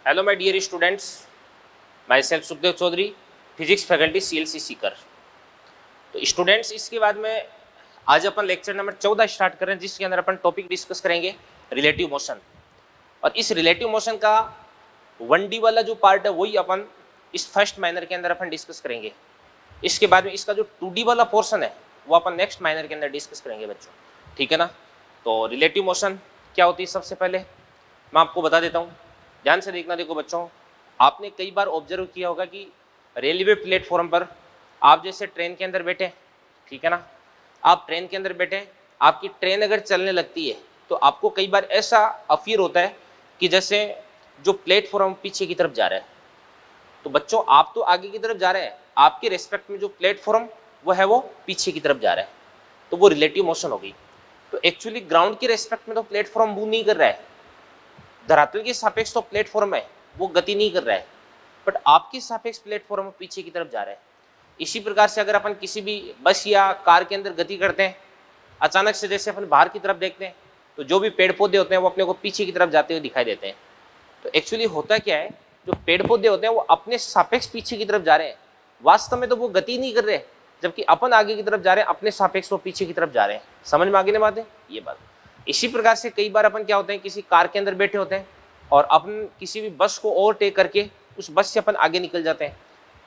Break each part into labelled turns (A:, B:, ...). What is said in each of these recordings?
A: Hello my dear students, myself Sukhdev Chaudhary, physics faculty CLC Sikar. तो students, इसके बाद में आज अपन लेक्चर नंबर 14 स्टार्ट कर रहे हैं, जिसके अंदर अपन टॉपिक डिस्कस करेंगे रिलेटिव मोशन। और इस रिलेटिव मोशन का 1D वाला जो पार्ट है वही अपन इस फर्स्ट माइनर के अंदर अपन डिस्कस करेंगे। इसके बाद में इसका जो 2D वाला पोर्शन है वो अपन नेक्स्ट माइनर के अंदर डिस्कस करेंगे बच्चों, ठीक है ना। तो रिलेटिव मोशन क्या होती है, सबसे पहले मैं आपको बता देता हूँ, ध्यान से देखना। देखो बच्चों, आपने कई बार ऑब्जर्व किया होगा कि रेलवे प्लेटफॉर्म पर आप जैसे ट्रेन के अंदर बैठे, ठीक है ना, आप ट्रेन के अंदर बैठे, आपकी ट्रेन अगर चलने लगती है तो आपको कई बार ऐसा अफील होता है कि जैसे जो प्लेटफॉर्म पीछे की तरफ जा रहा है। तो बच्चों, आप तो आगे की तरफ जा रहे हैं, आपके रेस्पेक्ट में जो प्लेटफॉर्म वो है वो पीछे की तरफ जा रहा है, तो वो रिलेटिव मोशन हो गई। तो एक्चुअली ग्राउंड के रेस्पेक्ट में तो प्लेटफॉर्म मूव नहीं कर रहा है, धरातल के सापेक्ष तो प्लेटफॉर्म है वो गति नहीं कर रहा है, बट आपके सापेक्ष प्लेटफॉर्म पीछे की तरफ जा रहा है। इसी प्रकार से अगर अपन किसी भी बस या कार के अंदर गति करते हैं, अचानक से जैसे अपन बाहर की तरफ देखते हैं तो जो भी पेड़ पौधे होते हैं वो अपने को पीछे की तरफ जाते हुए दिखाई देते हैं। तो एक्चुअली होता क्या है, जो पेड़ पौधे होते हैं वो अपने सापेक्ष पीछे की तरफ जा रहे हैं, वास्तव में तो वो गति नहीं कर रहे, जबकि अपन आगे की तरफ जा रहे हैं, अपने सापेक्ष वो पीछे की तरफ जा रहे हैं। समझ में आगे नहीं बात है ये बात। इसी प्रकार से कई बार अपन क्या होते हैं, किसी कार के अंदर बैठे होते हैं और अपन किसी भी बस को ओवरटेक करके उस बस से अपन आगे निकल जाते हैं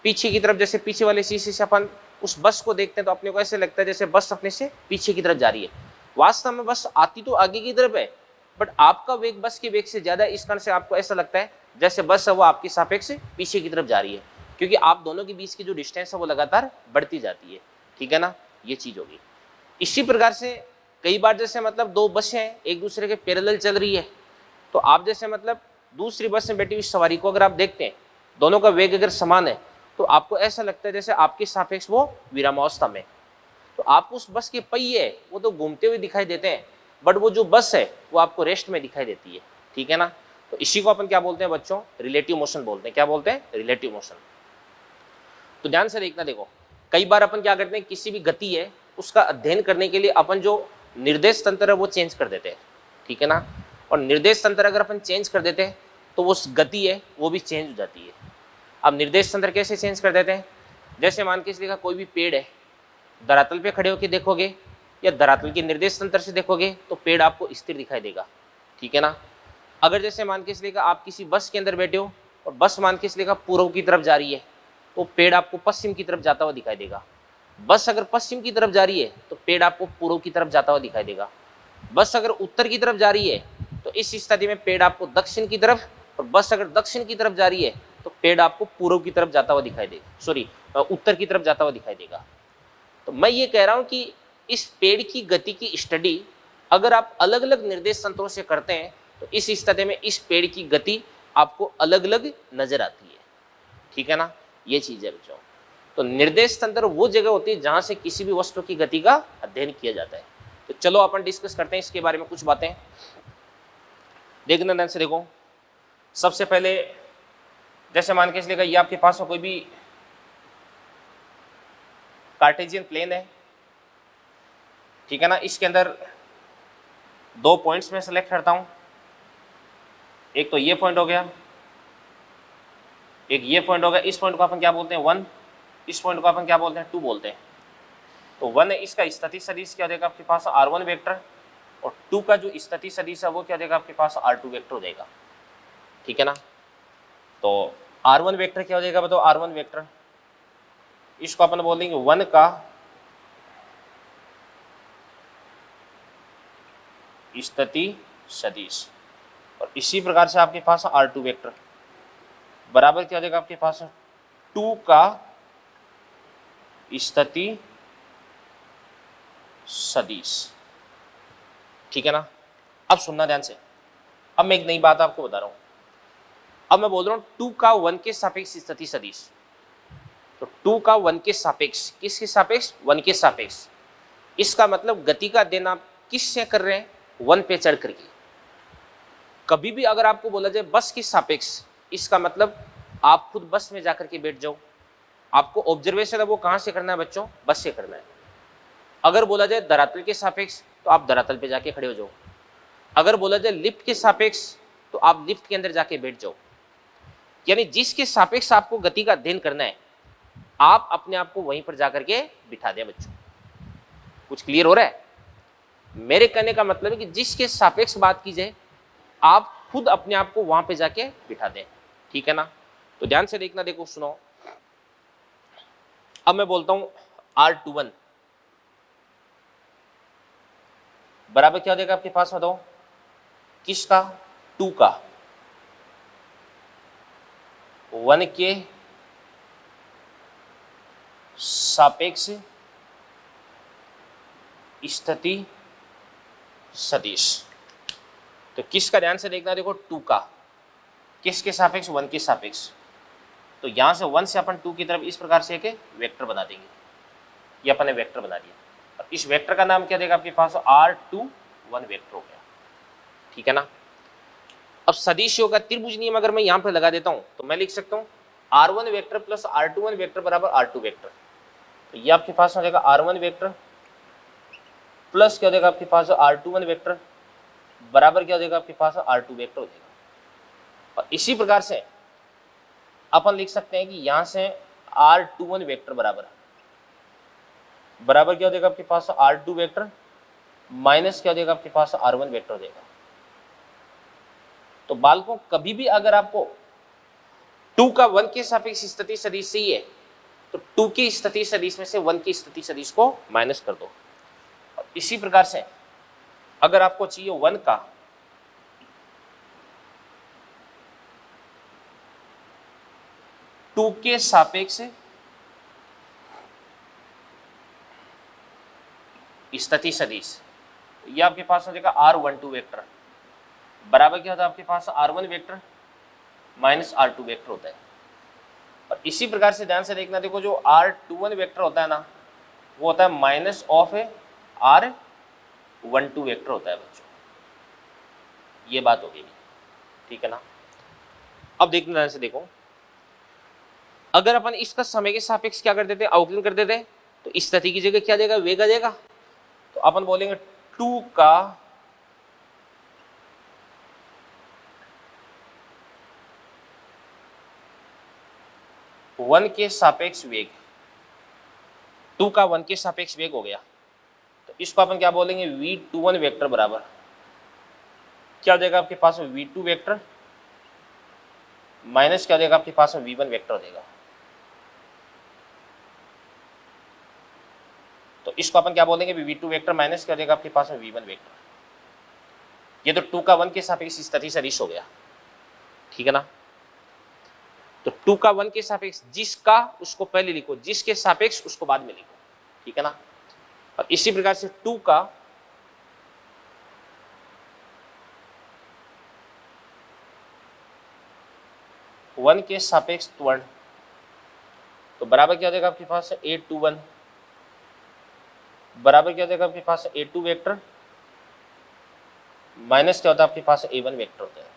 A: पीछे की तरफ। जैसे पीछे वाले शीशे से अपन उस बस को देखते हैं तो अपने को ऐसे लगता है जैसे बस अपने से पीछे की तरफ जा रही है, वास्तव में बस आती तो आगे की तरफ है, बट आपका वेग बस के वेग से ज्यादा है। इस कारण से आपको ऐसा लगता है जैसे बस है वो आपके सापेक्ष से पीछे की तरफ जा रही है, क्योंकि आप दोनों के बीच की जो डिस्टेंस है वो लगातार बढ़ती जाती है, ठीक है ना, ये चीज होगी। इसी प्रकार से कई बार जैसे मतलब दो बसें एक दूसरे के पैरेलल चल रही है, तो आप जैसे मतलब दूसरी बस में बैठी हुई सवारी को अगर आप देखते हैं, दोनों का वेग अगर समान है तो आपको ऐसा लगता है जैसे आपके सापेक्ष वो विरामावस्था में। तो आपको उस बस के पहिए वो तो घूमते हुए दिखाई देते हैं, बट वो जो बस है वो आपको रेस्ट में दिखाई देती है, ठीक है ना। तो इसी को अपन क्या बोलते हैं बच्चों, रिलेटिव मोशन बोलते हैं। क्या बोलते हैं? Relative motion. तो ध्यान से देखना, देखो कई बार अपन क्या करते हैं, किसी भी गति है उसका अध्ययन करने के लिए अपन जो निर्देश तंत्र है वो चेंज कर देते हैं, ठीक है ना। और निर्देश तंत्र अगर अपन चेंज कर देते हैं तो वो गति है वो भी चेंज हो जाती है। अब निर्देश तंत्र कैसे चेंज कर देते हैं, जैसे मान के चलिए कोई भी पेड़ है, धरातल पे खड़े होकर देखोगे या धरातल के निर्देश तंत्र से देखोगे तो पेड़ आपको स्थिर दिखाई देगा, ठीक है ना। अगर जैसे मान के चलिए आप किसी बस के अंदर बैठे हो और बस मान के चलिए पूर्व की तरफ जा रही है तो पेड़ आपको पश्चिम की तरफ जाता हुआ दिखाई देगा। बस अगर पश्चिम की तरफ जा रही है तो पेड़ आपको पूर्व की तरफ जाता हुआ दिखाई देगा। बस अगर उत्तर की तरफ जा रही है तो इस स्थिति में पेड़ आपको दक्षिण की तरफ, और बस अगर दक्षिण की तरफ जा रही है तो पेड़ आपको पूर्व की तरफ जाता हुआ दिखाई देगा, सॉरी उत्तर की तरफ जाता हुआ दिखाई देगा। तो मैं ये कह रहा हूं कि इस पेड़ की गति की स्टडी अगर आप अलग अलग निर्देश तंत्रों से करते हैं तो इस स्थिति में इस पेड़ की गति आपको अलग अलग नजर आती है, ठीक है ना, ये चीज है बच्चों। तो निर्देश तंत्र वो जगह होती है जहां से किसी भी वस्तु की गति का अध्ययन किया जाता है। तो चलो अपन डिस्कस करते हैं इसके बारे में कुछ बातें। देखना ध्यान से, देखो सबसे पहले जैसे मान के चलिएगा ये आपके पास कोई भी कार्टेशियन प्लेन है, ठीक है ना। इसके अंदर दो पॉइंट्स में सेलेक्ट करता हूं, एक तो ये पॉइंट हो गया, एक ये पॉइंट हो गया। इस पॉइंट को अपन क्या बोलते हैं? 1। इस पॉइंट को अपन क्या बोलते हैं? 2 बोलते हैं। तो 1 है, इसका स्थिति सदिश क्या देगा आपके पास? R1 वेक्टर, और 2 का जो स्थिति सदिश है वो क्या देगा आपके पास? R2 वेक्टर हो जाएगा, ठीक है ना। तो R1 वेक्टर क्या हो जाएगा बताओ? R1 वेक्टर, इसको अपन बोल देंगे 1 का स्थिति सदिश, और इसी प्रकार से आपके पास R2 वेक्टर बराबर क्या हो जाएगा आपके पास? 2 का स्थिति सदिश, ठीक है ना। अब सुनना ध्यान से, अब मैं एक नई बात आपको बता रहा हूं। अब मैं बोल रहा हूं 2 का 1 के सापेक्ष स्थिति सदिश। तो 2 का 1 के सापेक्ष, किसके सापेक्ष? 1 के सापेक्ष। इसका मतलब गति का अध्ययन आप किससे कर रहे हैं? 1 पे चढ़ करके। कभी भी अगर आपको बोला जाए बस के सापेक्ष, इसका मतलब आप खुद बस में जाकर के बैठ जाओ। आपको ऑब्जर्वेशन है वो कहां से करना है बच्चों? बस से करना है। अगर बोला जाए धरातल के सापेक्ष तो आप धरातल पे जाके खड़े हो जाओ। अगर बोला जाए लिफ्ट के सापेक्ष तो आप लिफ्ट के अंदर जाके बैठ जाओ। यानी जिसके सापेक्ष आपको गति का अध्ययन करना है, आप अपने आप को वहीं पर जाकर के बिठा दें बच्चों। कुछ क्लियर हो रहा है? मेरे कहने का मतलब है कि जिसके सापेक्ष बात की जाए, आप खुद अपने आप को वहां पे जाके बिठा दें, ठीक है ना। तो ध्यान से देखना, देखो सुनो। अब मैं बोलता हूं R21 बराबर क्या हो जाएगा आपके पास, बताओ किसका? 2 का, 1 के सापेक्ष स्थिति सदिश। तो किसका, ध्यान से देखना, देखो 2 का किसके सापेक्ष? 1 के सापेक्ष। तो यहां से 1 से अपन 2 की तरफ इस प्रकार से एक वेक्टर बना देंगे, ये अपन ने वेक्टर बना दिया। और इस वेक्टर का नाम क्या देगा आपके पास? R21 वेक्टर हो गया, ठीक है ना। अब सदिशों का त्रिभुज नियम अगर मैं यहां पर लगा देता हूं तो मैं लिख सकता हूं R1 vector plus R21 vector बराबर R2 वेक्टर। तो ये आपके पास हो जाएगा R1 वेक्टर प्लस क्या हो जाएगा आपके पास? R21 वेक्टर बराबर क्या हो जाएगा आपके पास? R2 वेक्टर हो जाएगा। और इसी प्रकार से अपन लिख सकते हैं कि यहां से R21 वेक्टर बराबर क्या हो जाएगा आपके पास? R2 वेक्टर माइनस क्या हो जाएगा आपके पास? R1 वेक्टर हो जाएगा। तो बालकों, कभी भी अगर आपको 2 का 1 के सापेक्ष स्थिति सदिश चाहिए तो 2 की स्थिति सदिश में से 1 की स्थिति सदिश को माइनस कर दो। और इसी प्रकार से अगर आपको चाहिए 1 का 2 के सापेक्ष स्थिति सदिश, ये आपके पास हो जाएगा R12 वेक्टर बराबर क्या होता है आपके पास? R1 vector minus R2 vector होता है। और इसी प्रकार से ध्यान से देखना, देखो जो R21 वेक्टर होता है ना, वो होता है माइनस ऑफ R12 वेक्टर होता है बच्चों। ये बात होगी, ठीक है ना। अब देखना ध्यान से, देखो अगर अपन इसका समय के सापेक्ष क्या कर देते, अवकलन कर देते, तो इस स्थिति की जगह क्या देगा? वेग आ जाएगा। तो अपन बोलेंगे 2 का 1 के सापेक्ष वेग, 2 का 1 के सापेक्ष वेग हो गया। तो इसको अपन क्या बोलेंगे? V21 वेक्टर बराबर क्या हो जाएगा आपके पास? V2 वेक्टर माइनस क्या हो जाएगा आपके पास? V1 वेक्टर हो जाएगा। तो इसको अपन क्या बोलेंगे? V2 वेक्टर माइनस क्या हो जाएगा आपके पास? V1 vector. ये तो 2 का 1 के सापेक्ष स्थिति सदिश हो गया, ठीक है ना। तो 2 का 1 के सापेक्ष, जिसका उसको पहले लिखो, जिसके सापेक्ष उसको बाद में लिखो, ठीक है ना। और इसी प्रकार से 2 का 1 के सापेक्ष त्वरण, तो बराबर क्या हो जाएगा आपके पास? A21 बराबर क्या हो जाएगा आपके पास? A2 वेक्टर माइनस क्या होता है आपके पास? A1 वेक्टर होता है।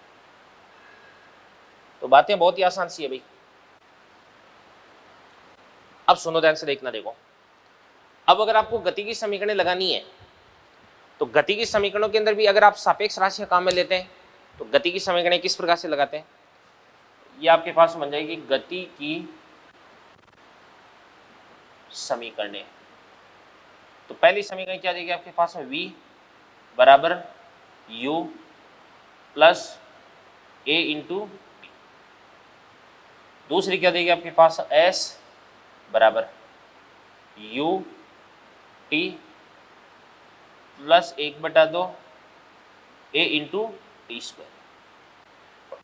A: तो बातें बहुत ही आसान सी है भाई। अब सुनो, ध्यान से देखना, देखो अब अगर आपको गति की समीकरणें लगानी है तो गति की समीकरणों के अंदर भी अगर आप सापेक्ष राशि काम में लेते हैं तो गति की समीकरणें किस प्रकार से लगाते हैं? ये आपके पास बन जाएगी गति की समीकरणें। तो पहली समीकरण क्या देगी आपके पास? v बराबर u प्लस a इंटू, दूसरी क्या देगी आपके पास? s बराबर u t plus 1/2 a into T square.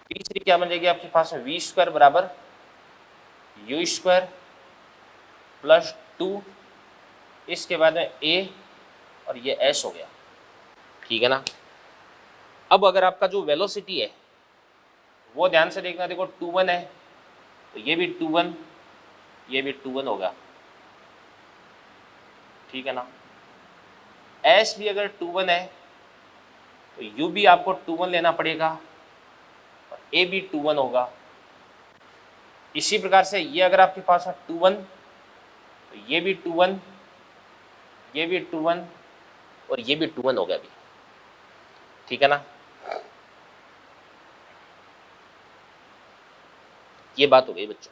A: तीसरी क्या बन जाएगी आपके पास? v स्क्वायर बराबर u स्क्वायर प्लस 2, इसके बाद में a और ये s हो गया, ठीक है ना। अब अगर आपका जो वेलोसिटी है वो ध्यान से देखना, देखो 21 है तो ये भी 21, ये भी 21 होगा, ठीक है ना। s भी अगर 21 है तो u भी आपको 21 लेना पड़ेगा और a भी 21 होगा। इसी प्रकार से ये अगर आपके पास है 21 तो ये भी 21, ये भी 21 और ये भी 21 होगा अभी, ठीक है ना। ये बात हो गई बच्चों।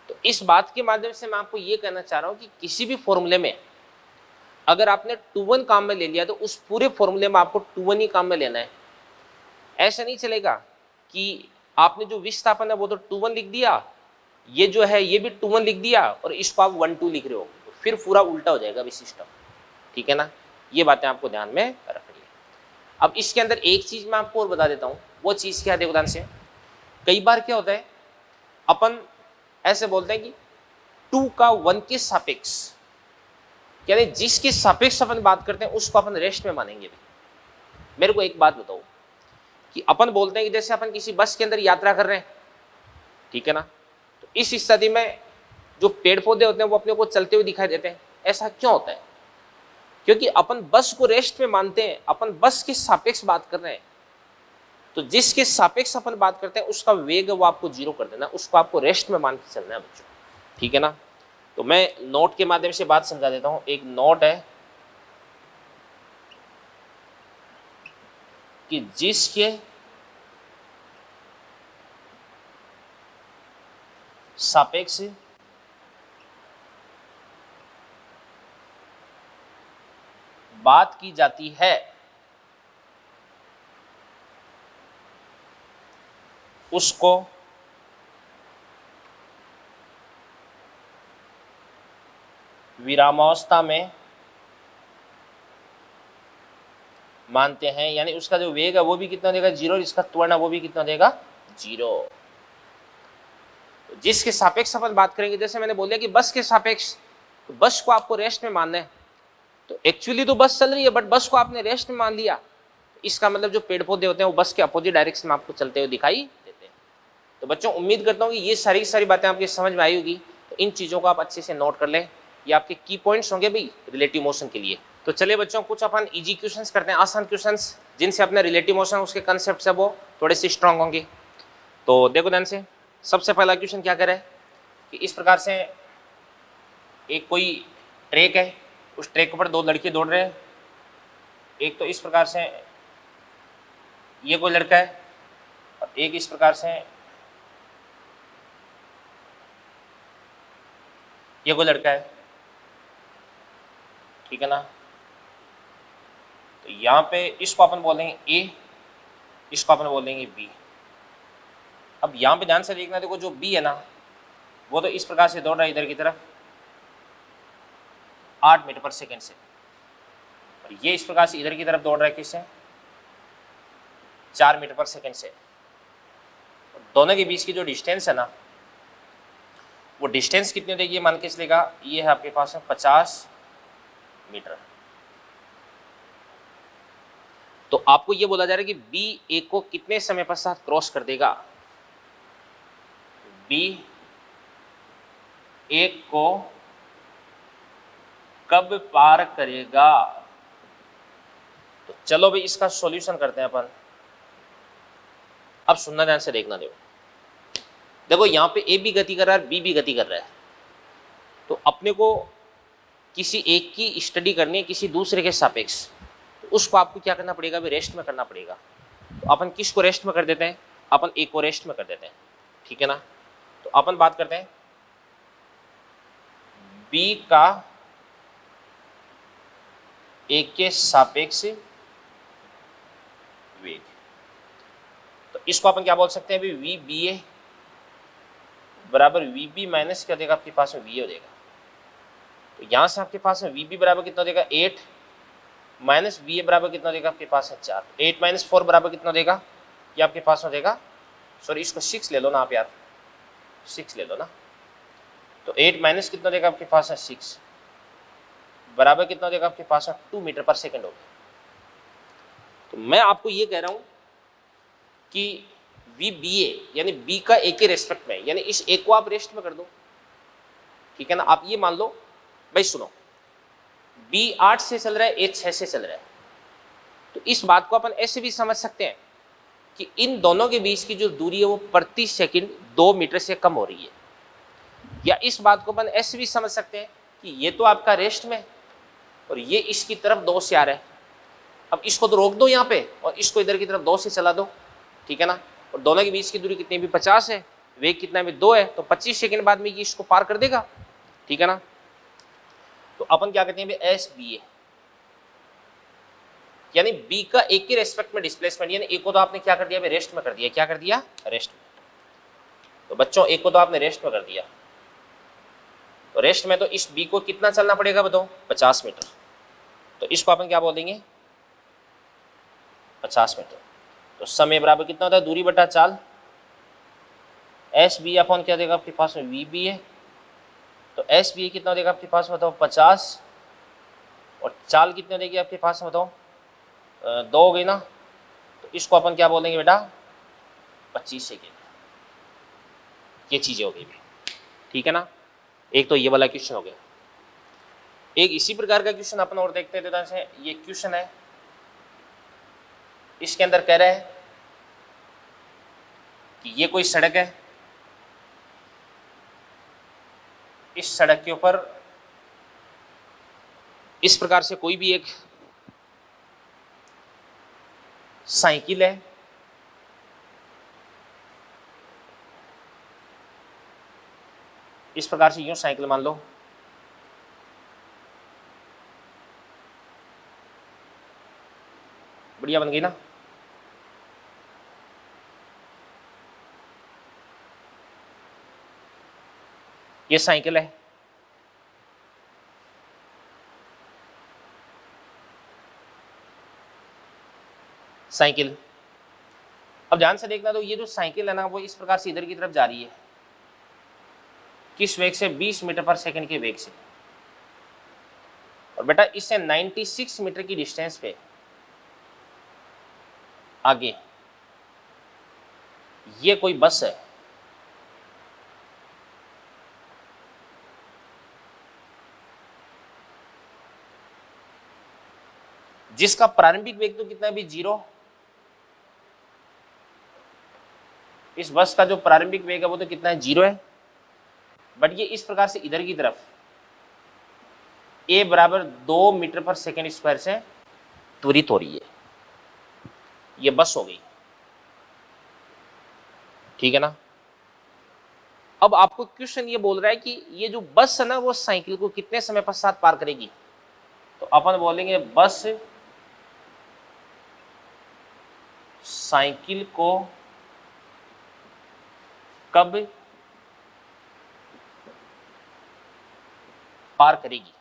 A: तो इस बात के माध्यम से मैं आपको ये कहना चाह रहा हूं कि किसी भी फॉर्मूले में अगर आपने 2 1 काम में ले लिया तो उस पूरे फॉर्मूले में आपको 2 1 ही काम में लेना है। ऐसा नहीं चलेगा कि आपने जो विस्थापन है वो तो 2 1 लिख दिया, ये जो है ये भी 2 1 लिख दिया और इसको आप 1 2 लिख रहे हो, तो फिर पूरा उल्टा हो जाएगा अभी सिस्टम। ठीक है ना, ये बातें आपको ध्यान में रखनी है। अब इसके अंदर एक चीज मैं आपको और बता देता हूं, वो चीज क्या है देखो ध्यान से। कई बार क्या होता है, अपन ऐसे बोलते हैं कि 2 का 1 के सापेक्ष, यानी जिसके सापेक्ष अपन बात करते हैं उसको अपन रेस्ट में मानेंगे भी। मेरे को एक बात बताओ कि अपन बोलते हैं कि जैसे अपन किसी बस के अंदर यात्रा कर रहे हैं, ठीक है ना, तो इस स्थिति में जो पेड़ पौधे होते हैं वो अपने को चलते हुए दिखाई देते हैं। ऐसा क्यों होता है? क्योंकि अपन बस को रेस्ट में मानते हैं, अपन बस के सापेक्ष बात कर रहे हैं। तो जिसके सापेक्ष अपन बात करते हैं उसका वेग वो आपको 0 कर देना, उसको आपको रेस्ट में मान के चलना है बच्चों। ठीक है ना, तो मैं नोट के माध्यम से बात समझा देता हूं। एक नोट है कि जिसके सापेक्ष बात की जाती है उसको विरामावस्था में मानते हैं, यानी उसका जो वेग है वो भी कितना देगा 0, और इसका त्वरण वो भी कितना देगा 0। तो जिसके सापेक्ष अपन बात करेंगे, जैसे मैंने बोला कि बस के सापेक्ष, तो बस को आपको रेस्ट में मानना है। तो एक्चुअली तो बस चल रही है बट बस को आपने रेस्ट में मान लिया, इसका मतलब जो पेड़ पौधे होते हैं वो बस के अपोजिट डायरेक्शन में आपको चलते हुए दिखाई देते हैं। तो बच्चों उम्मीद करता हूँ कि ये सारी सारी बातें आपकी समझ में आई होगी। तो इन चीज़ों को आप अच्छे से नोट कर लें, ये आपके की पॉइंट्स होंगे भाई रिलेटिव मोशन के लिए। तो चलिए बच्चों कुछ अपन इजी क्वेश्चंस करते हैं, आसान क्वेश्चंस, जिनसे अपने रिलेटिव मोशन उसके कंसेप्ट है वो थोड़े से स्ट्रांग होंगे। तो देखो ध्यान से, सबसे पहला क्वेश्चन क्या करे कि इस प्रकार से एक कोई ट्रैक है, उस ट्रैक पर 2 लड़के दौड़ रहे हैं। एक तो इस प्रकार से ये कोई लड़का है और एक इस प्रकार से ये कोई लड़का है। ठीक है ना, तो यहाँ पे इसको अपन बोलेंगे ए, इसको अपन बोलेंगे बी। अब यहाँ पे ध्यान से देखना, देखो जो बी है ना वो तो इस प्रकार से दौड़ रहा है इधर की तरफ 8 मीटर पर सेकेंड से, और ये इस प्रकार से इधर की तरफ दौड़ रहा है किससे 4 मीटर पर सेकेंड से। दोनों के बीच की जो डिस्टेंस है ना वो डिस्टेंस कितनी देगी ये मान के चलेगा, ये है आपके पास में 50 मीटर। तो आपको ये बोला जा रहा है कि बी ए को कितने समय पश्चात क्रॉस कर देगा, बी ए को कब पार करेगा। तो चलो भाई इसका सॉल्यूशन करते हैं अपन। अब सुनना ध्यान से देखना, देखो यहाँ पे ए भी गति कर रहा है, बी भी गति कर रहा है। तो अपने को किसी एक की स्टडी करनी है किसी दूसरे के सापेक्ष, तो उसको आपको क्या करना पड़ेगा, भी रेस्ट में करना पड़ेगा। तो अपन किसको रेस्ट में कर देते हैं, अपन ए को रेस्ट में कर देते हैं। ठीक है ना, तो अपन बात करते हैं बी का ए के सापेक्ष वेग। तो इसको अपन क्या बोल सकते हैं, वी बी ए बराबर वी बी माइनस क्या देगा आपके पास में वी ए हो जाएगा। तो यहां से आपके पास में वी बी बराबर कितना देगा 8 माइनस वी ए बराबर कितना देगा आपके पास है 4। 8 माइनस 4 बराबर कितना देगा, ये आपके पास में देगा, सॉरी इसको 6 ले लो ना आप यार, 6 ले लो ना। तो 8 माइनस कितना देगा आपके पास है 6 बराबर कितना देगा आपके पास है 2 मीटर पर सेकेंड होगा। तो मैं आपको ये कह रहा हूं कि वी बी ए यानी बी का ए के रेस्पेक्ट में, यानी इस ए को आप रेस्ट में कर दो। ठीक है ना, आप ये मान लो भाई, सुनो बी 8 से चल रहा है, ए 6 से चल रहा है। तो इस बात को अपन ऐसे भी समझ सकते हैं कि इन दोनों के बीच की जो दूरी है वो प्रति सेकंड 2 मीटर से कम हो रही है। या इस बात को अपन ऐसे भी समझ सकते हैं कि ये तो आपका रेस्ट में और ये इसकी तरफ 2 से आ रहा है। अब इसको तो रोक दो यहाँ पे और इसको इधर की तरफ 2 से चला दो। ठीक है ना, और दोनों के बीच की दूरी कितनी भी 50 है, वेग कितना भी 2 है, तो 25 सेकंड बाद में ये इसको पार कर देगा, ठीक है ना। तो अपन क्या कहते हैं एस बी ए, यानी बी का ए के रेस्पेक्ट में डिस्प्लेसमेंट, यानी ए को तो आपने क्या कर दिया, रेस्ट में कर दिया, क्या कर दिया, रेस्ट में। तो बच्चों ए को तो आपने रेस्ट में कर दिया, तो रेस्ट में तो इस बी को कितना चलना पड़ेगा बताओ, 50 मीटर। तो इसको अपन क्या बोल देंगे, 50 मीटर। तो समय बराबर कितना होता है, दूरी बटा चाल, एस बी अपन क्या देगा आपके पास में, वी बी है। तो एस बी कितना देगा आपके पास बताओ, 50, और चाल कितने देगी आपके पास में बताओ, 2 हो गई ना। तो इसको अपन क्या बोलेंगे बेटा, 25 सेकेंड। ये चीज़ें हो गई, ठीक है ना। एक तो ये वाला क्वेश्चन हो गया। एक इसी प्रकार का क्वेश्चन अपन और देखते थे, जैसे ये क्वेश्चन है, इसके अंदर कह रहा है कि ये कोई सड़क है, इस सड़क के ऊपर इस प्रकार से कोई भी एक साइकिल है, इस प्रकार से यूं साइकिल मान लो, बढ़िया बन गई ना। ये साइकिल है, साइकिल। अब ध्यान से देखना, तो ये जो साइकिल है ना, वो इस प्रकार से इधर की तरफ जा रही है, किस वेग से, 20 मीटर पर सेकंड के वेग से। और बेटा इससे 96 मीटर की डिस्टेंस पे आगे ये कोई बस है, जिसका प्रारंभिक वेग तो कितना भी 0, इस बस का जो प्रारंभिक वेग है वो तो कितना है, 0 है। बट ये इस प्रकार से इधर की तरफ a बराबर 2 मीटर पर सेकेंड स्क्वायर से त्वरित हो रही है, ये बस हो गई, ठीक है ना। अब आपको क्वेश्चन ये बोल रहा है कि ये जो बस है ना, वो साइकिल को कितने समय पश्चात पार करेगी। तो अपन बोलेंगे बस साइकिल को कब पार करेगी,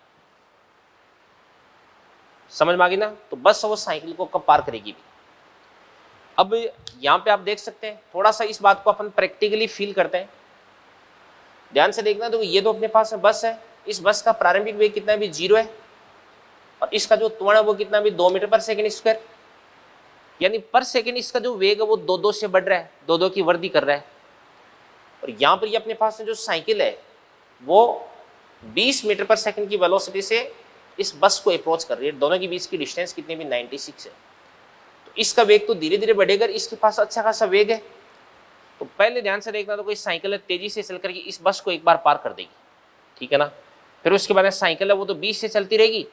A: समझ में आ गई ना। तो बस वो साइकिल को कब पार करेगी भी। अब यहां पे आप देख सकते हैं, थोड़ा सा इस बात को अपन प्रैक्टिकली फील करते हैं, ध्यान से देखना। तो ये तो अपने पास बस है, इस बस का प्रारंभिक वेग कितना भी 0 है, और इसका जो त्वरण है वो कितना भी 2 मीटर पर सेकेंड स्क्वायर, यानी पर सेकेंड इसका जो वेग है वो 2-2 से बढ़ रहा है, 2-2 की वृद्धि कर रहा है। और यहाँ पर ये अपने पास जो साइकिल है वो 20 मीटर पर सेकेंड की वेलोसिटी से इस बस को अप्रोच कर रही है, दोनों के बीच की डिस्टेंस कितनी भी 96 है। तो इसका वेग तो धीरे धीरे बढ़ेगा, इसके पास अच्छा खासा वेग है। तो पहले ध्यान से देखना, तो कोई साइकिल है तेजी से चल करके इस बस को एक बार पार कर देगी, ठीक है ना। फिर उसके बाद साइकिल है वो तो 20 से चलती रहेगी,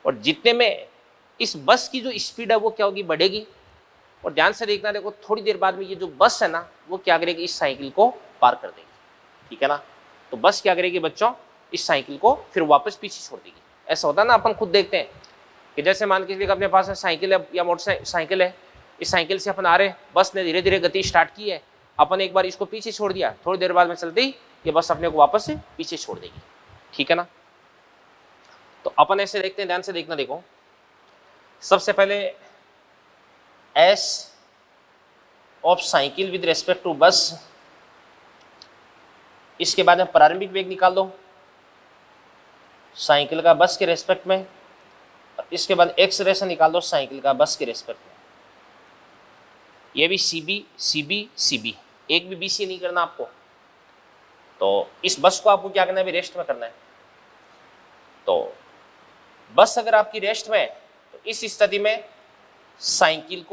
A: और जितने में इस बस की जो स्पीड है वो क्या होगी, बढ़ेगी। और ध्यान से देखना, देखो थोड़ी देर बाद में ये जो बस है ना वो क्या करेगी, इस साइकिल को पार कर देगी, ठीक है ना। तो बस क्या करेगी बच्चों, इस साइकिल को फिर वापस पीछे छोड़ देगी। ऐसा होता है ना, अपन खुद देखते हैं कि जैसे मान के अपने पास साइकिल है या मोटरसाइकिल है, इस साइकिल से अपन आ रहे हैं, बस ने धीरे धीरे गति स्टार्ट की है, अपन एक बार इसको पीछे छोड़ दिया, थोड़ी देर बाद में चलते ही ये बस अपने को वापस से पीछे छोड़ देगी, ठीक है ना। तो अपन ऐसे देखते हैं, ध्यान से देखना। देखो सबसे पहले S of cycle with respect to bus, इसके बाद में प्रारंभिक वेग निकाल दो साइकिल का बस के रेस्पेक्ट में, और इसके बाद एक्सलेरेशन निकाल दो साइकिल का बस के रेस्पेक्ट में। ये भी सीबी सीबी सीबी, एक भी बीसी नहीं करना आपको। तो इस बस को आपको क्या करना है, रेस्ट में करना है। तो बस अगर आपकी रेस्ट में है तो इस स्थिति में साइकिल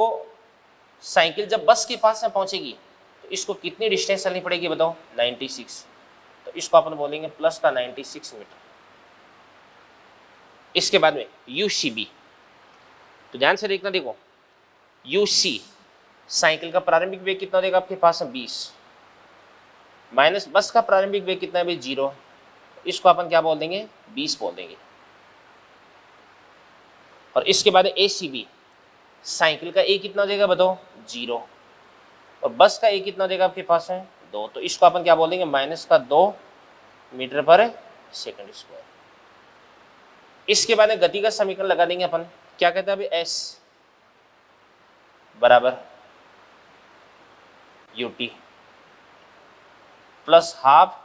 A: जब बस के पास में पहुंचेगी तो इसको कितनी डिस्टेंस चलनी पड़ेगी बताओ, 96। तो इसको अपन बोलेंगे प्लस का 96 मीटर। इसके बाद में यूसीबी, तो ध्यान से देखना। देखो यूसी साइकिल का प्रारंभिक वेग कितना देगा आपके पास है, 20, माइनस बस का प्रारंभिक वेग कितना है भाई 0, इसको अपन क्या बोल देंगे 20 बोल देंगे। और इसके बाद ए सी बी, साइकिल का ए कितना हो जाएगा बताओ 0, और बस का ए कितना हो जाएगा आपके पास है 2, तो इसको अपन क्या बोल देंगे माइनस का 2 मीटर पर सेकंड स्क्वायर। इसके बाद गति का समीकरण लगा देंगे अपन, क्या कहते हैं अभी एस बराबर UT plus half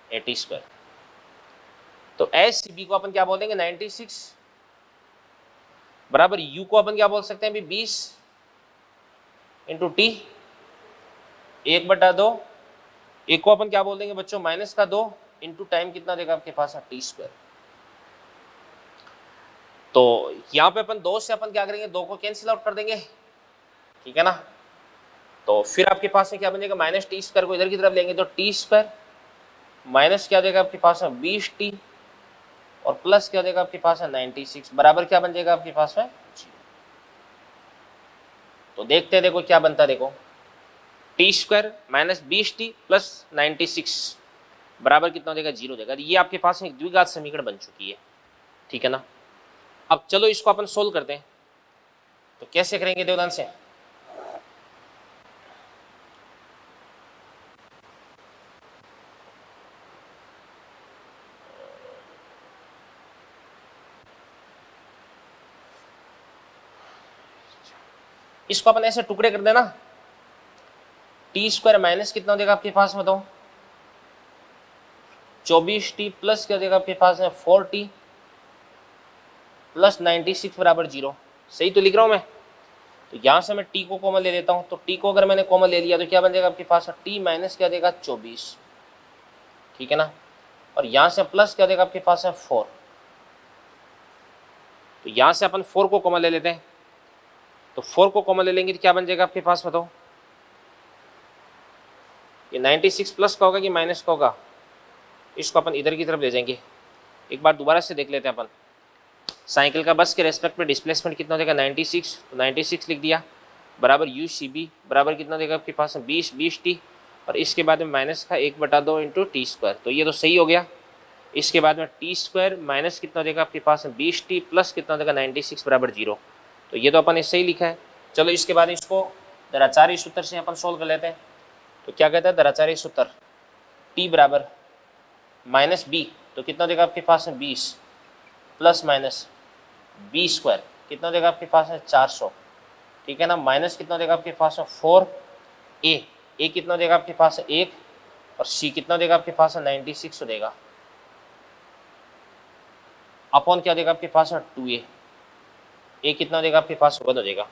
A: eighty square. तो एस सी बी को अपन क्या बोल देंगे 96 बराबर यू को अपन क्या बोल सकते हैं अभी 20 इंटू टी 1/2, एक को अपन क्या बोल देंगे बच्चों माइनस का 2 इंटू टाइम कितना देगा आपके पास है टी स्क्वायर। तो यहाँ पे अपन 2 से अपन क्या करेंगे 2 को कैंसिल आउट कर देंगे, ठीक है ना। तो फिर आपके पास में क्या बन जाएगा माइनस टी स्क्वायर को इधर की तरफ लेंगे तो टी स्क्वायर माइनस क्या देगा आपके पास में 20t और प्लस क्या देगा आपके पास है 96 बराबर क्या बन जाएगा आपके पास में 0। तो देखते हैं देखो क्या बनता है, देखो T square minus 20t plus 96 बराबर कितना हो जाएगा 0 हो जाएगा। ये आपके पास में एक द्विघात समीकरण बन चुकी है, ठीक है ना। अब चलो इसको अपन सोल्व करते हैं, तो कैसे करेंगे देवदान से, इसको अपन ऐसे टुकड़े कर देना, टी स्क्वायर माइनस कितना हो जाएगा आपके पास में बताओ 24t प्लस क्या हो जाएगा आपके पास में 4t प्लस 96 बराबर 0, सही तो लिख रहा हूं मैं। तो यहां से मैं t को कॉमन ले लेता हूं, तो t को अगर मैंने कॉमन ले लिया तो क्या बन जाएगा आपके पास t माइनस क्या देगा 24, ठीक है ना। और यहां से प्लस क्या देगा आपके पास है 4, तो यहां से अपन 4 को कॉमन ले लेते हैं, तो 4 को कॉमन ले लेंगे तो क्या बन जाएगा आपके पास बताओ, ये 96 प्लस का होगा कि माइनस का होगा, इसको अपन इधर की तरफ ले जाएंगे। एक बार दोबारा से देख लेते हैं अपन, साइकिल का बस के रेस्पेक्ट में डिस्प्लेसमेंट कितना हो जाएगा 96, तो 96 लिख दिया बराबर यू सी बी बराबर कितना देगा आपके पास 20t और इसके बाद में माइनस का 1/2 इंटू टी स्क्वायर, तो ये तो सही हो गया। इसके बाद में टी स्क्वायर माइनस कितना देगा आपके पास 20t प्लस कितना देगा 96 बराबर 0, तो ये तो अपन ने सही लिखा है। चलो इसके बाद इसको दराचारी सूत्र से अपन सोल्व कर लेते हैं। तो क्या कहता है दराचारी सूत्र, t बराबर माइनस बी, तो कितना देगा आपके पास है 20 प्लस माइनस बी स्क्वायर कितना देगा आपके पास है 400, ठीक है ना, माइनस कितना देगा आपके पास है 4 ए कितना देगा आपके पास है 1 और सी कितना देगा आपके पास है 96 देगा, अपॉन क्या देगा आपके पास है 2a कितना देगा आपके पास 1 हो जाएगा।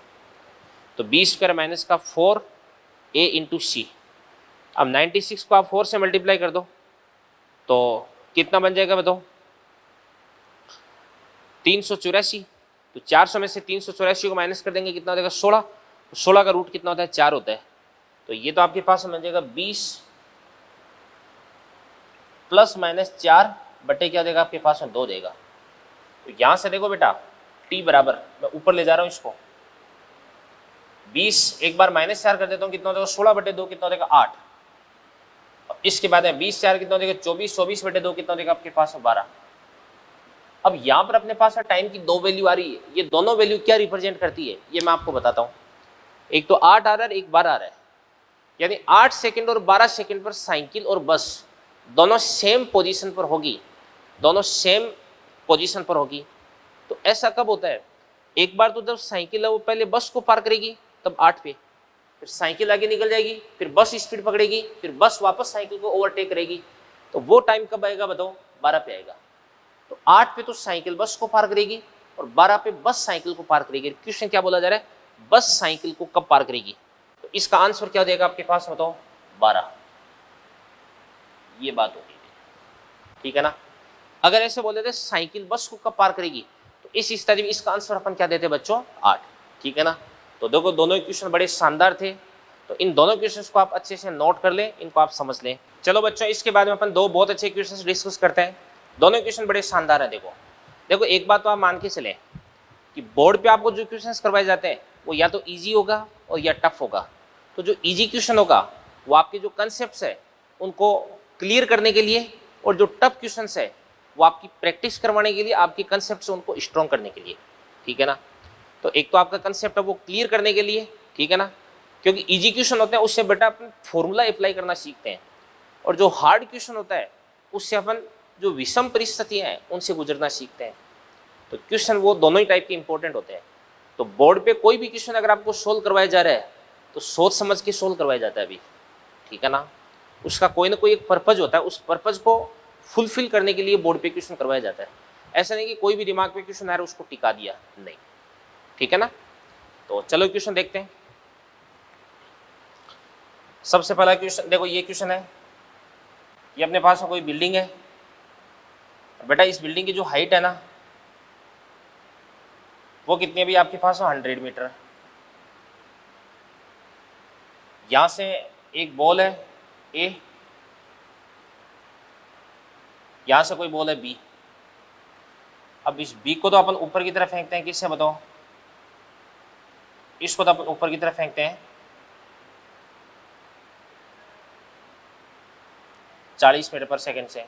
A: तो बी स्क्वायर माइनस का 4a इंटू सी, अब 96 को आप 4 से मल्टीप्लाई कर दो तो कितना बन जाएगा बताओ 384, तो 400 में से 384 को माइनस कर देंगे कितना हो जाएगा 16, तो 16 का रूट कितना होता है 4 होता है, तो ये तो आपके पास बन जाएगा 20 प्लस माइनस 4 बटे क्या देगा आपके पास में 2 देगा। तो यहां से देखो बेटा t बराबर, मैं ऊपर ले जा रहा हूं इसको 20 एक बार माइनस 4 कर देता हूँ कितना हो जाएगा 16 बटे 2 कितना हो जाएगा 8, इसके बाद में 20 4 कितना हो जाएगा 24, 24 बटे 2 कितना हो जाएगा आपके पास 12। अब यहाँ पर अपने पास टाइम की 2 वैल्यू आ रही है, ये दोनों वैल्यू क्या रिप्रेजेंट करती है ये मैं आपको बताता हूँ। एक तो 8 आ रहा है, एक 12 आ रहा है, यानी 8 सेकंड और 12 सेकंड पर साइकिल और बस दोनों सेम पोजीशन पर होगी, दोनों सेम पोजीशन पर होगी। तो ऐसा कब होता है, एक बार तो जब साइकिल है वो पहले बस को पार करेगी तब 8 पे, फिर साइकिल आगे निकल जाएगी, फिर बस स्पीड पकड़ेगी, फिर बस वापस साइकिल को ओवरटेक करेगी, तो वो टाइम कब आएगा बताओ 12 पे आएगा। तो 8 पे तो साइकिल बस को पार करेगी और 12 पे बस साइकिल को पार करेगी। क्वेश्चन क्या बोला जा रहा है, बस साइकिल को कब पार करेगी, तो इसका आंसर क्या देगा आपके पास बताओ 12, ये बात होगी, ठीक है ना। अगर ऐसे बोले थे साइकिल बस को कब पार करेगी, तो इस स्थिति में इसका आंसर अपन क्या देते बच्चों 8, ठीक है ना। तो देखो दोनों क्वेश्चन बड़े शानदार थे, तो इन दोनों क्वेश्चंस को आप अच्छे से नोट कर लें, इनको आप समझ लें। चलो बच्चों इसके बाद में अपन 2 बहुत अच्छे क्वेश्चंस डिस्कस करते हैं, दोनों क्वेश्चन बड़े शानदार हैं। देखो एक बात तो आप मान के चलें कि बोर्ड पे आपको जो क्वेश्चंस करवाए जाते हैं वो या तो इजी होगा और या टफ होगा। तो जो इजी क्वेश्चन होगा वो आपके जो कंसेप्ट है उनको क्लियर करने के लिए, और जो टफ क्वेश्चन है वो आपकी प्रैक्टिस करवाने के लिए, आपके कंसेप्ट से उनको स्ट्रॉन्ग करने के लिए, ठीक है ना। तो एक तो आपका कंसेप्ट है वो क्लियर करने के लिए, ठीक है ना, क्योंकि इजी क्वेश्चन होते हैं उससे बेटा अपन फॉर्मूला अप्लाई करना सीखते हैं, और जो हार्ड क्वेश्चन होता है उससे अपन जो विषम परिस्थितियां हैं उनसे गुजरना सीखते हैं। तो क्वेश्चन वो दोनों ही टाइप के इंपॉर्टेंट होते हैं। तो बोर्ड पे कोई भी क्वेश्चन अगर आपको सोल्व करवाया जा रहा है तो सोच समझ के सोल्व करवाया जाता है अभी, ठीक है ना। उसका कोई ना कोई एक पर्पज होता है, उस पर्पज को फुलफिल करने के लिए बोर्ड पे क्वेश्चन करवाया जाता है। ऐसा नहीं कि कोई भी दिमाग पे क्वेश्चन आ रहा है उसको टिका दिया, नहीं, ठीक है ना। तो चलो क्वेश्चन देखते हैं। सबसे पहला क्वेश्चन देखो, ये क्वेश्चन है, ये अपने पास में कोई बिल्डिंग है बेटा, इस बिल्डिंग की जो हाइट है ना वो कितनी है भी आपके पास 100 मीटर। यहां से एक बॉल है ए, यहां से कोई बॉल है बी। अब इस बी को तो अपन ऊपर की तरफ फेंकते हैं, किससे बताओ, इसको तो अपन ऊपर की तरफ फेंकते हैं 40 मीटर पर सेकंड से,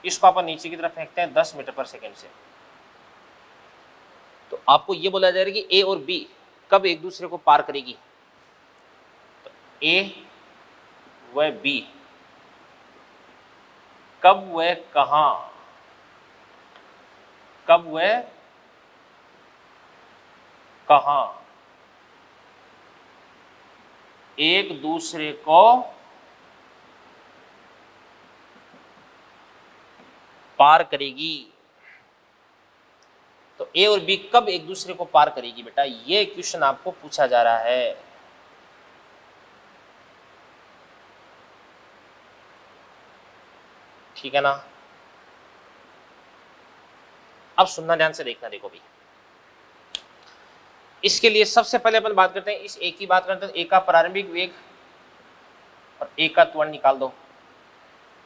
A: इसको अपन नीचे की तरफ फेंकते हैं 10 मीटर पर सेकंड से। तो आपको ये बोला जा रहा है कि ए और बी कब एक दूसरे को पार करेगी। तो ए व बी कब व कहां, कब व कहां एक दूसरे को पार करेगी। तो ए और बी कब एक दूसरे को पार करेगी बेटा, ये क्वेश्चन आपको पूछा जा रहा है। ठीक है ना। अब सुनना ध्यान से, देखना, देखो भी, इसके लिए सबसे पहले अपन बात करते हैं, इस ए की बात करते हैं, ए का प्रारंभिक वेग और ए का त्वरण निकाल दो,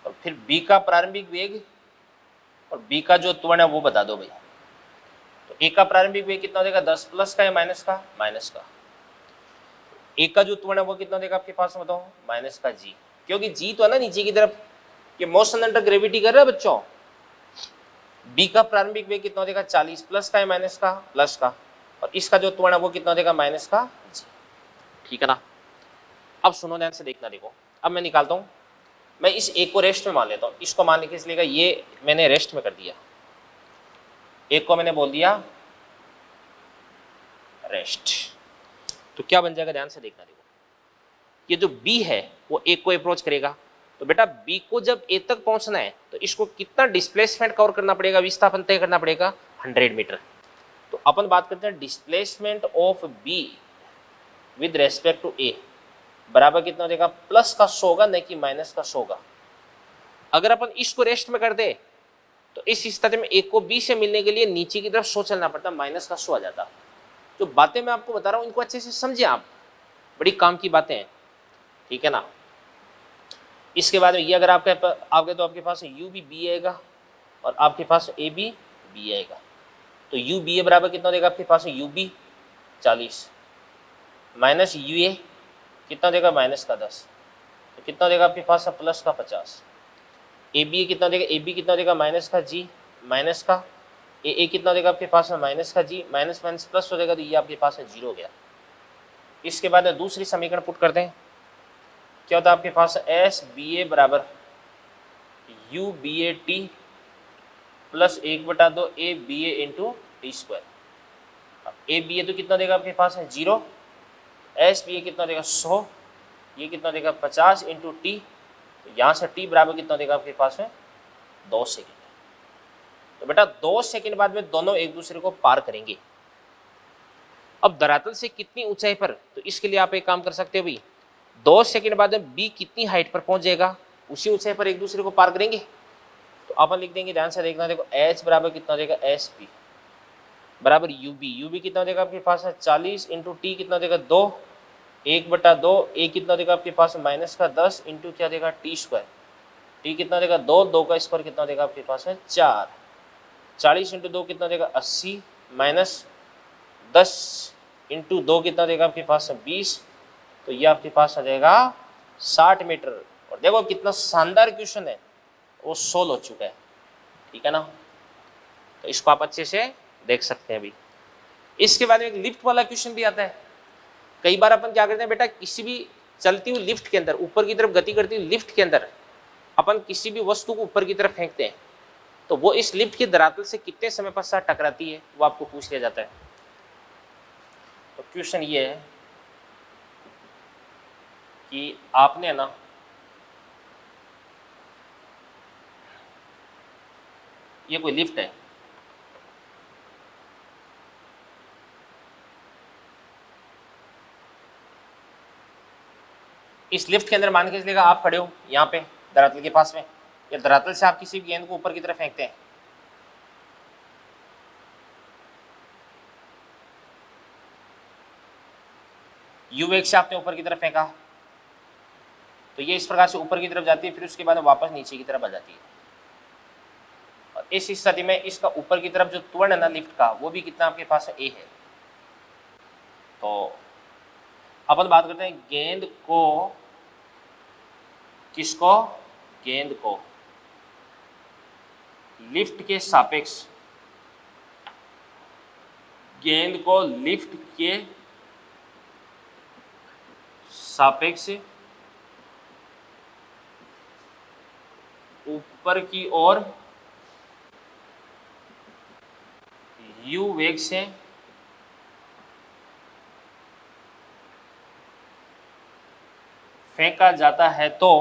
A: और फिर बी का प्रारंभिक वेग और बी का जो त्वरण है वो बता दो भाई। तो ए का प्रारंभिक वेग कितना देगा, 10 प्लस का या माइनस का, माइनस का। ए का जो त्वरण है वो कितना देगा आपके पास, बताओ, माइनस का जी, क्योंकि जी तो है ना नीचे की तरफ, ये मोशन अंडर ग्रेविटी कर रहा है बच्चों। बी का प्रारंभिक वेग कितना देगा, 40 प्लस का या माइनस का, प्लस का, और इसका जो त्वरण है वो कितना देगा, माइनस का जी, ठीक है ना। अब सुनो ध्यान से, देखना, देखो, अब मैं निकालता हूं, मैं इस एक को रेस्ट में मान लेता हूं, इसको मान के इसलिए ये मैंने रेस्ट में कर दिया, एक को मैंने बोल दिया रेस्ट। तो क्या बन जाएगा, ध्यान से देखना, देखो, ये जो बी है वो ए को अप्रोच करेगा, तो बेटा बी को जब ए तक पहुंचना है तो इसको कितना डिस्प्लेसमेंट कवर करना पड़ेगा, विस्थापन तय करना पड़ेगा 100 मीटर। तो अपन बात करते हैं displacement of B with respect to A बराबर कितना देगा, प्लस का 100 होगा, नहीं कि माइनस का 100 होगा। अगर अपन इसको रेस्ट में कर दे तो इस स्थिति में ए को बी से मिलने के लिए नीचे की तरफ 100 चलना पड़ता, माइनस का 100 आ जाता। जो बातें मैं आपको बता रहा हूं इनको अच्छे से समझे आप, बड़ी काम की बातें हैं, ठीक है ना। इसके बाद में ये अगर आपके तो आपके पास यू भी बी आएगा और आपके पास ए भी बी आएगा। तो यू बी ए बराबर कितना देगा आपके पास, you B 40 minus U A कितना देगा, माइनस का 10, तो कितना देगा आपके पास, प्लस का 50। ए बी कितना देगा, ए बी कितना देगा, माइनस का जी, माइनस का ए कितना देगा आपके पास में, माइनस का जी, माइनस माइनस प्लस हो जाएगा, तो ये आपके पास में 0 हो गया। इसके बाद दूसरी समीकरण पुट करते हैं, क्या होता है आपके पास, एस बी ए बराबर U B A T plus 1/2 A B A into T square. A B A तो कितना देगा आपके पास है 0, एस बी ए कितना देगा 100, ये कितना देगा 50 इंटू टी, तो यहाँ से टी बराबर कितना देगा आपके पास में 2 सेकेंड। तो बेटा 2 सेकेंड बाद में दोनों एक दूसरे को पार करेंगे। अब धरातल से कितनी ऊंचाई पर, तो इसके लिए आप एक काम कर सकते हो भाई, 2 सेकेंड बाद में बी कितनी हाइट पर पहुंच जाएगा, उसी ऊंचाई पर एक दूसरे को पार करेंगे। तो अपन लिख देंगे, ध्यान से देखना, देखो एच बराबर कितना देगा, एस बी बराबर यू बी कितना देगा आपके पास है 40 इंटू टी कितना देगा 2, 1/2 ए कितना देगा आपके पास माइनस का 10 इंटू क्या देगा टी स्क्वायर, टी कितना देगा 2 का स्क्वायर कितना देगा आपके पास है 4, 40 इंटू 2 कितना देगा 80 माइनस 10 इंटू 2 कितना देगा आपके पास है 20, तो ये आपके पास आ जाएगा 60 मीटर। और देखो कितना शानदार क्वेश्चन है, वो सोल्व हो चुका है, ठीक है ना। तो इसको आप अच्छे से देख सकते हैं अभी। इसके बाद में एक लिफ्ट वाला क्वेश्चन भी आता है। कई बार अपन क्या करते हैं बेटा, किसी भी चलती हुई लिफ्ट के अंदर, ऊपर की तरफ गति करती हुई लिफ्ट के अंदर अपन किसी भी वस्तु को ऊपर की तरफ फेंकते हैं, तो वो इस लिफ्ट की धरातल से कितने समय पश्चात टकराती है, वो आपको पूछ लिया जाता है। तो क्वेश्चन ये है कि आपने ना ये कोई लिफ्ट है, इस लिफ्ट के अंदर मान के चलिएगा आप खड़े हो यहाँ पे धरातल के पास में, या धरातल से आप किसी भी गेंद को ऊपर की तरफ फेंकते हैं। यू वेग से आपने ऊपर की तरफ फेंका, तो ये इस प्रकार से ऊपर की तरफ जाती है, फिर उसके बाद वापस नीचे की तरफ आ जाती है। और इस स्थिति में इसका ऊपर की तरफ जो त्वरण है ना लिफ्ट का, वो भी कितना आपके पास ए है। तो अपन बात करते हैं गेंद को, किसको, गेंद को लिफ्ट के सापेक्ष, गेंद को लिफ्ट के सापेक्ष ऊपर की ओर यू वेग से फेंका जाता है, तो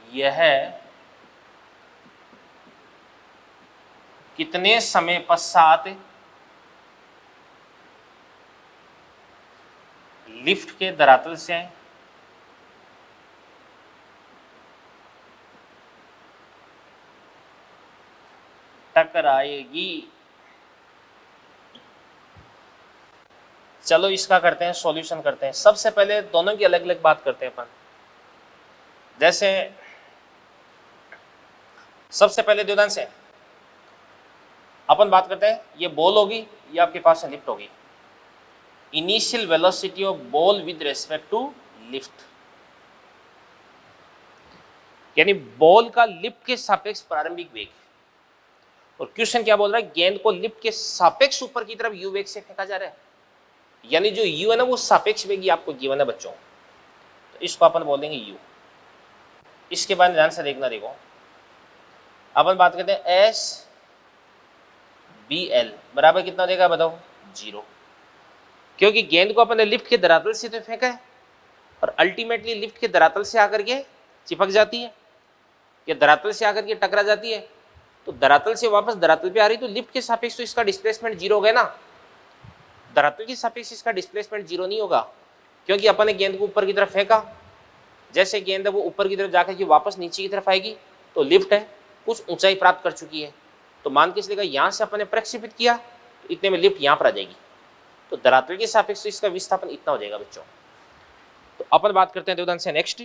A: यह कितने समय पश्चात लिफ्ट के धरातल से टकराएगी। चलो इसका करते हैं सॉल्यूशन करते हैं। सबसे पहले दोनों की अलग अलग बात करते हैं अपन। जैसे सबसे पहले द्योतन से अपन बात करते हैं, ये बॉल होगी, ये आपके पास लिफ्ट होगी। Initial velocity of ball with respect to lift, यानी बॉल का लिफ्ट के सापेक्ष प्रारंभिक वेग। और क्वेश्चन क्या बोल रहा है, गेंद को लिफ्ट के सापेक्ष ऊपर की तरफ यू वेग से फेंका जा रहा है, यानी जो यू है ना वो सापेक्ष वेग ही आपको गिवन है बच्चों, तो इसको अपन बोल देंगे यू। इसके बाद ध्यान से देखना, देखो अपन बात करते हैं एस बी एल बराबर कितना देगा बताओ, 0, क्योंकि गेंद को अपन ने लिफ्ट के धरातल से तो फेंका है और अल्टीमेटली लिफ्ट के धरातल से आकर के चिपक जाती है, या धरातल से आकर के टकरा जाती है, तो धरातल से वापस धरातल पे आ रही, तो लिफ्ट के सापेक्ष तो इसका डिस्प्लेसमेंट 0 हो गया ना। धरातल के सापेक्ष इसका डिस्प्लेसमेंट 0 नहीं होगा, क्योंकि अपन ने गेंद को ऊपर की तरफ फेंका, जैसे गेंद है वो ऊपर की तरफ जाकर के वापस नीचे की तरफ आएगी, तो लिफ्ट है कुछ ऊंचाई प्राप्त कर चुकी है, तो मान के चलेगा यहाँ से अपन ने प्रक्षेपित किया, तो इतने में लिफ्ट यहाँ पर आ जाएगी, तो धरातल के सापेक्ष तो इसका विस्थापन इतना हो जाएगा बच्चों। तो अपन बात करते हैं देवदान से नेक्स्ट,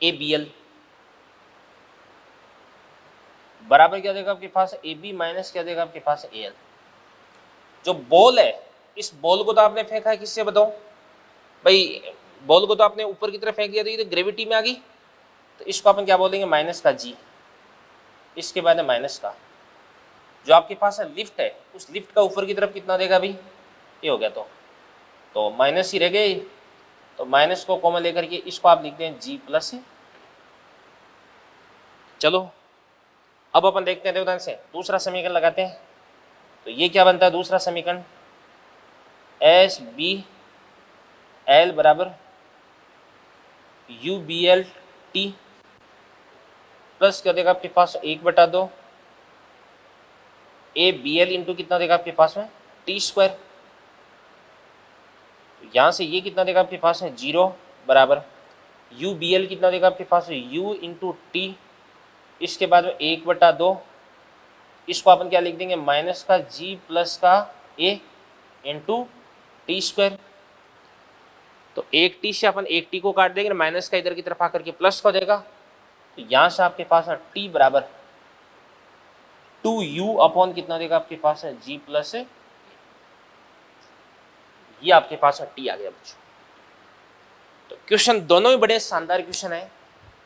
A: ए बी एल बराबर क्या देगा आपके पास, ए बी माइनस क्या देगा आपके पास, ए एल। जो बॉल है, इस बॉल को तो आपने फेंका है किससे बताओ भाई, बॉल को तो आपने ऊपर की तरफ फेंक दिया, तो ये तो ग्रेविटी में आ गई, तो इसको अपन क्या बोलेंगे, माइनस का जी। इसके बाद है माइनस का, जो आपके पास है लिफ्ट है, उस लिफ्ट का ऊपर की तरफ कितना देगा भाई, ये हो गया, तो माइनस ही रह गए, तो माइनस को कॉमन लेकर के इसको आप लिखते हैं जी प्लस। चलो अब अपन देखते हैं देवदान से दूसरा समीकरण लगाते हैं। तो ये क्या बनता है दूसरा समीकरण, एस बी एल बराबर U B L T plus क्या देगा आपके पास 1/2 ए बी एल इंटू कितना देगा आपके पास में टी स्क्वायर। यहाँ से ये कितना देगा आपके पास में 0 बराबर यू बी एल कितना देगा आपके पास यू इंटू टी, इसके बाद में 1/2, इसको अपन क्या लिख देंगे माइनस का जी प्लस का ए इंटू टी स्क्वायर। तो एक टी से अपन एक टी को काट देंगे, माइनस का इधर की तरफ आकर के प्लस हो जाएगा, तो यहाँ से आपके पास है टी बराबर 2u अपॉन कितना देगा आपके पास है जी प्लस। ये आपके पास में टी आ गया बच्चों। तो क्वेश्चन दोनों ही बड़े शानदार क्वेश्चन है,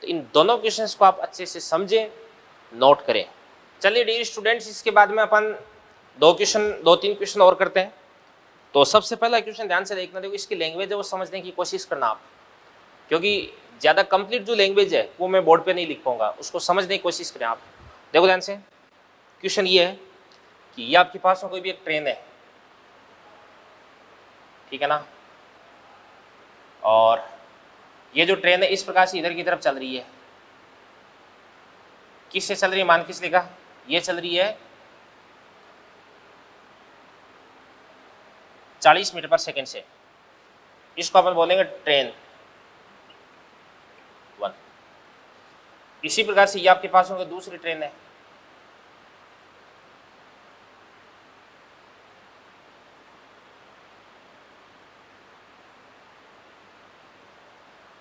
A: तो इन दोनों क्वेश्चंस को आप अच्छे से समझें, नोट करें। चलिए डियर स्टूडेंट्स, इसके बाद में अपन दो तीन क्वेश्चन और करते हैं। तो सबसे पहला क्वेश्चन ध्यान से देखना, देखो इसकी लैंग्वेज है वो समझने की कोशिश करना आप, क्योंकि ज़्यादा कंप्लीट जो लैंग्वेज है वो मैं बोर्ड पे नहीं लिख पाऊंगा, उसको समझने की कोशिश करें आप। देखो ध्यान से, क्वेश्चन ये है कि ये आपके पास में कोई भी एक ट्रेन है, ठीक है ना, और ये जो ट्रेन है इस प्रकार से इधर की तरफ चल रही है। किससे चल रही है, मान किस लेगा, ये चल रही है 40 मीटर पर सेकेंड से, इसको अपन बोलेंगे ट्रेन 1। इसी प्रकार से ये आपके पास होगा दूसरी ट्रेन है,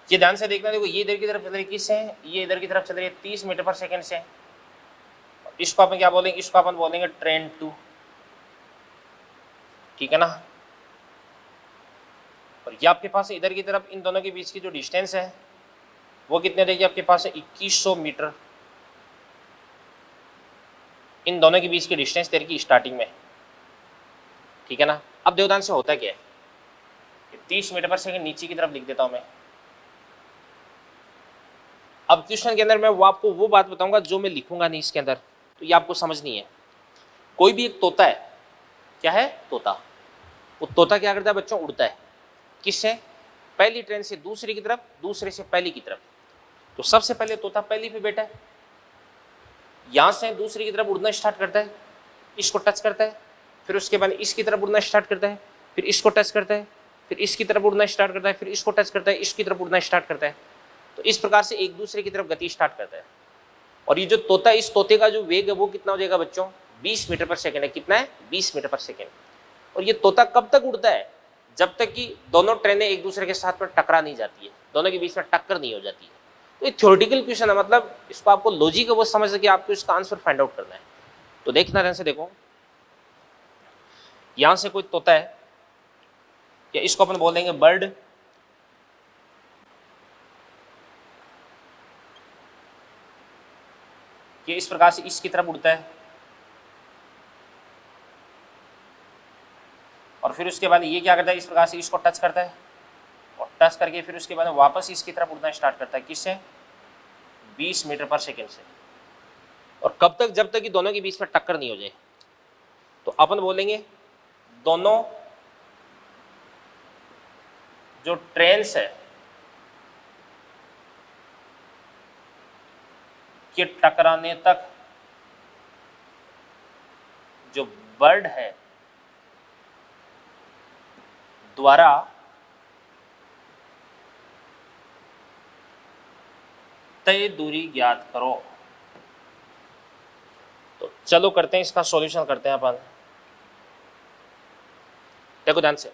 A: ये ध्यान से देखना, देखो ये इधर की तरफ चल रही है किससे, ये इधर की तरफ चल रही है 30 मीटर पर सेकेंड से। इसको अपन क्या बोलेंगे, इसको अपन बोलेंगे ट्रेन 2, ठीक है ना। और ये आपके पास इधर की तरफ इन दोनों के बीच की जो डिस्टेंस है वो कितने रहेगी आपके पास है 2100 मीटर। इन दोनों के बीच की डिस्टेंस तेरे की स्टार्टिंग में, ठीक है ना। अब देवदान से होता क्या है, 30 मीटर पर सेकेंड नीचे की तरफ लिख देता हूं मैं। अब क्वेश्चन के अंदर मैं वो आपको वो बात बताऊंगा जो मैं लिखूंगा नहीं इसके अंदर, तो ये आपको समझनी है। कोई भी एक तोता है, क्या है, तोता। वो तोता क्या करता है बच्चों, उड़ता है। किससे, पहली ट्रेन से दूसरी की तरफ, दूसरे से पहली की तरफ। तो सबसे पहले तोता पहली पे बैठा है, यहां से दूसरी की तरफ उड़ना स्टार्ट करता है, इसको टच करता है, फिर उसके बाद इसकी तरफ उड़ना स्टार्ट करता है, फिर इसको टच करता है, फिर इसकी तरफ उड़ना स्टार्ट करता है, फिर इसको टच करता है, इसकी तरफ उड़ना स्टार्ट करता है। तो इस प्रकार से एक दूसरे की तरफ गति स्टार्ट करता है। और ये जो तोता है, इस तोते का जो वेग है वो कितना हो जाएगा बच्चों, 20 मीटर पर सेकेंड है। कितना है, 20 मीटर पर सेकेंड। और ये तोता कब तक उड़ता है, जब तक कि दोनों ट्रेनें एक दूसरे के साथ में टकरा नहीं जाती है, दोनों के बीच में टक्कर नहीं हो जाती है। तो ये थ्योरेटिकल क्वेश्चन है, मतलब इसको आपको लॉजिक है वो समझ सके, आपको इसका आंसर फाइंड आउट करना है। तो देखना ध्यान से देखो, यहां से कोई तोता है, या इसको अपन बोल देंगे बर्ड, ये इस प्रकार से इसकी तरफ उड़ता है, और फिर उसके बाद ये क्या करता है, इस प्रकार से इसको टच करता है, और टच करके फिर उसके बाद वापस इसकी तरफ उड़ना स्टार्ट करता है। किससे, 20 मीटर पर सेकेंड से। और कब तक, जब तक कि दोनों के बीच में टक्कर नहीं हो जाए। तो अपन बोलेंगे दोनों जो ट्रेन्स है के टकराने तक जो बर्ड है द्वारा तय दूरी ज्ञात करो। तो चलो करते हैं, इसका सॉल्यूशन करते हैं अपन। देखो ध्यान से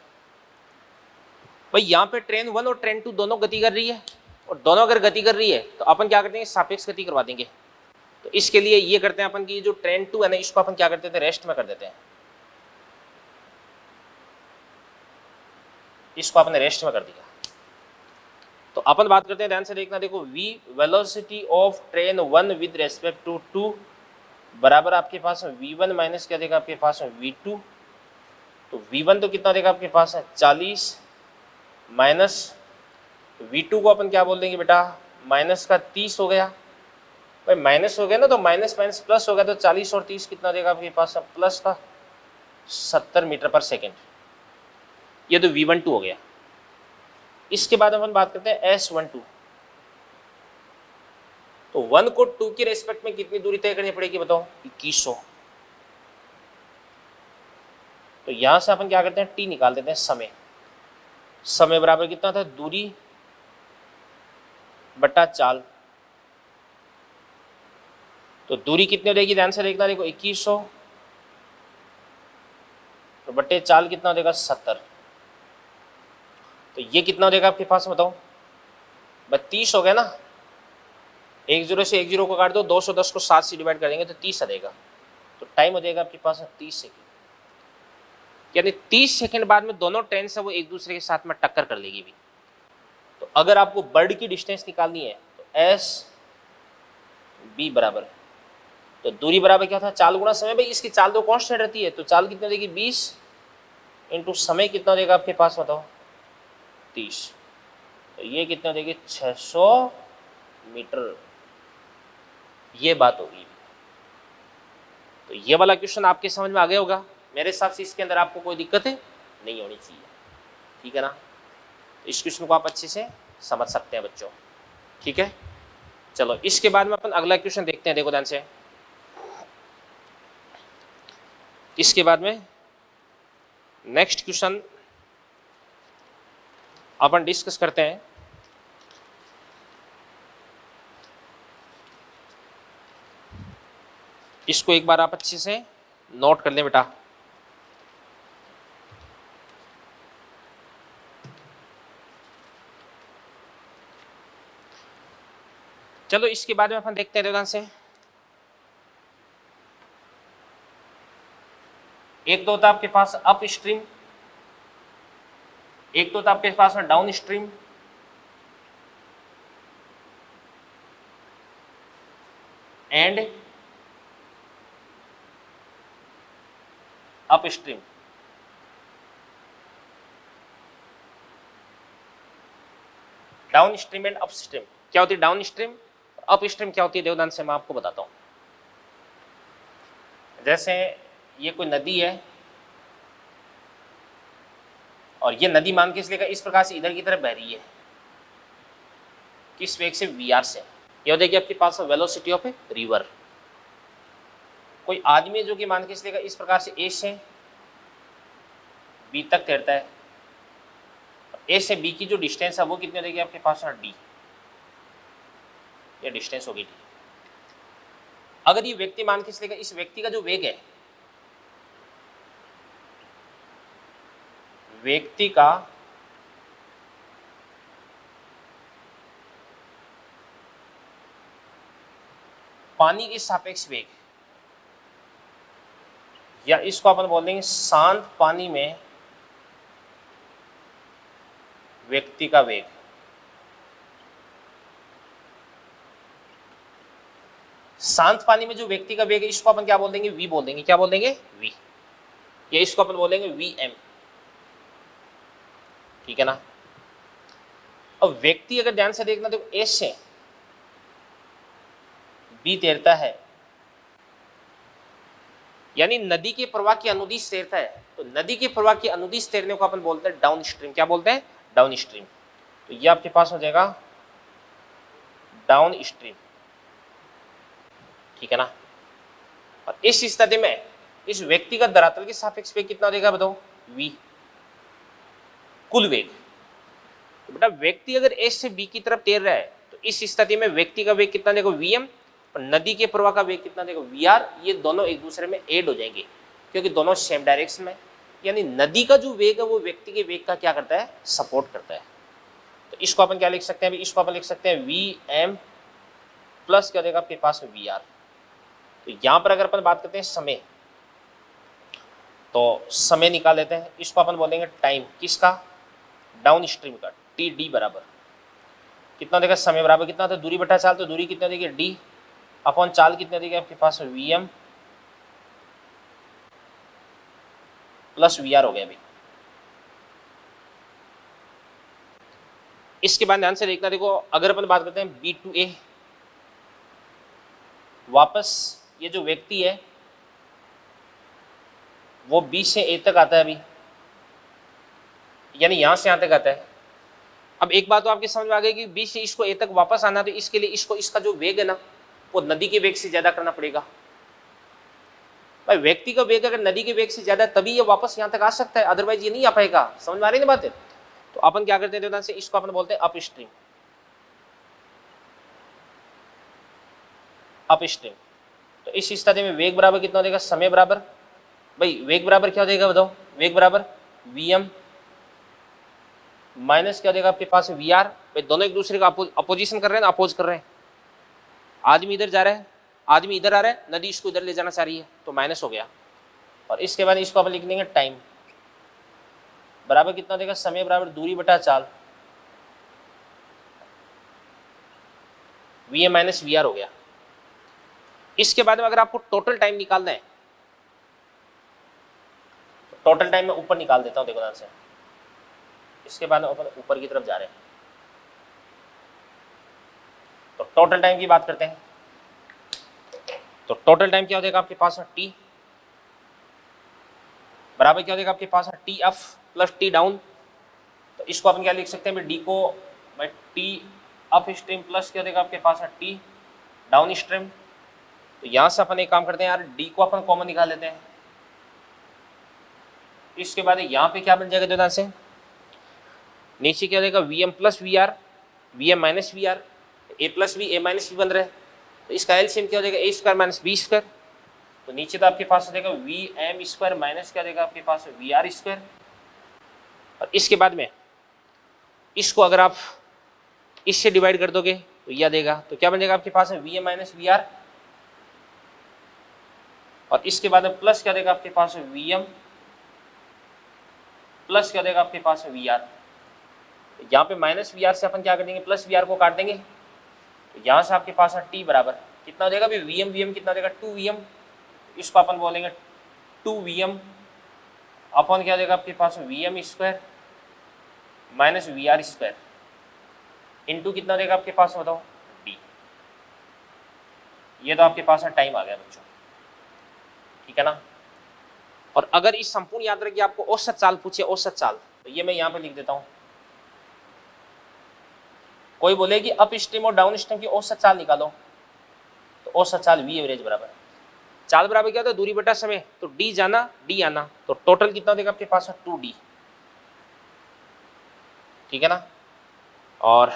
A: भाई, यहां पे ट्रेन 1 और ट्रेन 2 दोनों गति कर रही है, और दोनों अगर गति कर रही है तो अपन क्या करते हैं, सापेक्ष गति करवा देंगे। तो इसके लिए ये करते हैं अपन की जो ट्रेन 2 है ना, इसको अपन क्या करते थे, रेस्ट में कर देते हैं। इसको आपने रेस्ट में कर दिया। तो अपन बात करते हैं, ध्यान से देखना, देखो v velocity of train 1 with respect to 2 बराबर आपके पास v1 माइनस क्या देगा आपके पास v2। तो v1 तो कितना देगा आपके पास है 40 माइनस v2 को अपन क्या बोल देंगे बेटा, माइनस का 30 हो गया। भाई माइनस हो गया ना, तो माइनस माइनस प्लस हो गया, तो 40 और 30 कितना देगा आपके पास, प्लस का 70 मीटर पर सेकेंड। ये तो v12 हो गया। इसके बाद अपन बात करते हैं s12। तो 1 को 2 के रेस्पेक्ट में कितनी दूरी तय करनी पड़ेगी बताओ, 2100। तो यहां से अपन क्या करते हैं, t निकाल देते हैं, समय। समय बराबर कितना था, दूरी बटा चाल। तो दूरी कितनी हो जाएगी, ध्यान से देखना, देखो 2100 तो बटे चाल कितना हो जाएगा 70। तो ये कितना हो जाएगा आपके पास बताओ, 32 हो गया ना। 10 से 10 को काट दो, 210 को 7 से डिवाइड कर देंगे तो 30 आ जाएगा। तो टाइम हो जाएगा आपके पास 30 सेकेंड। यानी 30 सेकंड बाद में दोनों ट्रेन से वो एक दूसरे के साथ में टक्कर कर लेगी भी। तो अगर आपको बर्ड की डिस्टेंस निकालनी है तो एस बी बराबर, तो दूरी बराबर क्या था, चाल गुणा समय। भाई इसकी चाल तो कांस्टेंट रहती है, तो चाल कितना देगी 20 इंटू समय कितना देगा आपके पास बताओ 30, तो ये कितना देगी 600 मीटर। ये बात होगी। तो ये वाला क्वेश्चन आपके समझ में आ गया होगा। मेरे हिसाब से इसके अंदर आपको कोई दिक्कत है नहीं होनी चाहिए, ठीक है ना। तो इस क्वेश्चन को आप अच्छे से समझ सकते हैं बच्चों, ठीक है। चलो इसके बाद में अपन अगला क्वेश्चन देखते हैं, देखो ध्यान से। इसके बाद में नेक्स्ट क्वेश्चन अपन डिस्कस करते हैं। इसको एक बार आप अच्छे से नोट कर लें बेटा। चलो इसके बाद में अपन देखते हैं ध्यान से। एक तो होता है आपके पास अप स्ट्रीम, एक तो होता है आपके पास में down stream, and up stream. Down stream and up stream क्या होती है, डाउन स्ट्रीम, अप स्ट्रीम क्या होती है, देवदान से मैं आपको बताता हूं। जैसे ये कोई नदी है और ये नदी मान के इसलिए इस प्रकार से इधर की तरफ बह रही है, किस वेग से, वीआर से। ये देखिए आपके पास वेलोसिटी ऑफ ए रिवर। कोई आदमी जो कि मान के इसलिए इस प्रकार से ए से बी तक तैरता है, ए से बी की जो डिस्टेंस है वो कितनी हो जाएगी आपके पास, डी, ये डिस्टेंस होगी डी। अगर ये व्यक्ति मान के इसलिए इस व्यक्ति का जो वेग है, व्यक्ति का पानी के सापेक्ष वेग, या इसको अपन बोल देंगे शांत पानी में व्यक्ति का वेग। शांत पानी में जो व्यक्ति का वेग है इसको अपन क्या बोल देंगे, वी बोल देंगे। क्या बोल देंगे, वी। या इसको अपन बोलेंगे वी एम, ठीक है ना। अब व्यक्ति अगर ध्यान से देखना तो ए से बी तैरता है, यानी नदी के प्रवाह की अनुदिश तैरता है, तो नदी के प्रवाह की अनुदिश तैरने को अपन बोलते हैं डाउन स्ट्रीम। क्या बोलते हैं, डाउन स्ट्रीम। तो ये आपके पास हो जाएगा डाउन स्ट्रीम, ठीक है ना। और इस स्थिति में इस व्यक्ति का धरातल के सापेक्ष वेग कितना हो जाएगा बताओ, v, कुल वेग। तो बेटा व्यक्ति अगर ए से बी की तरफ तैर रहा है तो इस स्थिति में व्यक्ति का वेग कितना देखो vm, और नदी के प्रवाह का वेग कितना देखो vr। ये दोनों एक दूसरे में ऐड हो जाएंगे क्योंकि दोनों सेम डायरेक्शन में, यानी नदी का जो वेग है वो व्यक्ति के वेग का क्या करता है, सपोर्ट करता है। तो इसको अपन क्या लिख सकते हैं, इसको अपन लिख सकते हैं vm प्लस क्या देगा आपके पास vr। तो यहां पर अगर अपन बात करते हैं समय, तो समय निकाल लेते हैं। इसको अपन बोलेंगे टाइम, किसका, डाउन स्ट्रीम का। टी डी बराबर कितना देगा, समय बराबर कितना था, दूरी बटा चाल, तो दूरी कितना देगी डी अपॉन चाल कितना देगी आपके पास वीएम प्लस वीआर हो गया अभी। इसके बाद ध्यान से देखना, देखो अगर अपन बात करते हैं बी टू ए, वापस ये जो व्यक्ति है वो बी से ए तक आता है अभी, यानी यहां से यहां तक आता है। अब एक बात तो आपके समझ में आ गई कि बी से इसको ए तक वापस आना, तो इसके लिए इसको इसका जो वेग है ना वो नदी के वेग से ज्यादा करना पड़ेगा। भाई व्यक्ति का वेग अगर नदी के वेग से ज्यादा तभी ये वापस यहां तक आ सकता है, अदरवाइज ये नहीं आ पाएगा। समझ में आ रही है ना बात है। तो अपन क्या करते हैं, से इसको अपन बोलते हैं अप स्ट्रीम, अप स्ट्रीम। तो इस स्थिति में वेग बराबर कितना हो जाएगा, समय बराबर, भाई वेग बराबर क्या हो जाएगा बताओ, वेग बराबर वीएम माइनस क्या हो जाएगा आपके पास वीआर। भाई दोनों एक दूसरे का अपोजिशन कर रहे हैं ना, अपोज कर रहे हैं। आदमी इधर जा रहा है, आदमी इधर आ रहा है, नदी इसको इधर ले जाना चाह रही है, तो माइनस हो गया। और इसके बाद इसको अपन लिख देंगे टाइम, बराबर कितना देगा, समय बराबर दूरी बटा चाल, V M minus V R हो गया। इसके बाद में अगर आपको टोटल टाइम निकालना है, तो टोटल टाइम मैं ऊपर निकाल देता हूं, देखो ध्यान से। इसके बाद अपन ऊपर की तरफ जा रहे हैं, तो टोटल टाइम की बात करते हैं। तो टोटल टाइम क्या हो जाएगा आपके पास में, टी बराबर क्या हो जाएगा आपके पास में, T up plus T down. तो इसको अपन क्या लिख सकते हैं, डी को भाई टी अप स्ट्रीम प्लस क्या हो जाएगा आपके पास में, टी डाउन स्ट्रीम। तो यहां से अपन एक काम करते हैं यार, डी को अपन कॉमन निकाल लेते हैं। इसके बाद यहाँ पे क्या बन जाएगा, जो ध्यान से नीचे क्या हो जाएगा, V M plus V R, V M minus V R, A plus B A minus B बन रहा है। तो इसका एलसीएम क्या हो जाएगा, A square minus B square. तो नीचे तो आपके पास हो जाएगा वी एम स्क्वायर माइनस क्या देगा आपके पास वी आर स्क्वायर। और इसके बाद में इसको अगर आप इससे डिवाइड कर दोगे तो यह देगा, तो क्या बन जाएगा आपके पास है V M minus V R. और इसके बाद में प्लस क्या देगा आपके पास है वी एम प्लस क्या देगा आपके पास है वी आर। यहाँ पे माइनस वी आर से अपन क्या कर देंगे, प्लस वी आर को काट देंगे। तो यहाँ से आपके पास है टी बराबर कितना हो जाएगा, वी एम कितना देगा, 2 वी एम। इसको अपन बोलेंगे 2 वी एम अपन क्या देगा आपके पास V M square minus V R square into कितना देगा आपके पास, बताओ डी। ये तो आपके पास टाइम आ गया बच्चों, ठीक है ना। और अगर इस संपूर्ण यात्रा की आपको औसत चाल पूछे, औसत चाल, तो ये मैं यहाँ पे लिख देता हूँ। कोई बोले कि अप स्ट्रीम और डाउन स्ट्रीम की औसत चाल निकालो, तो औसत चाल वी एवरेज बराबर, चाल बराबर क्या होता है, दूरी बटा समय। तो डी जाना डी आना, तो टोटल कितना देगा आपके पास 2D, ठीक है ना। और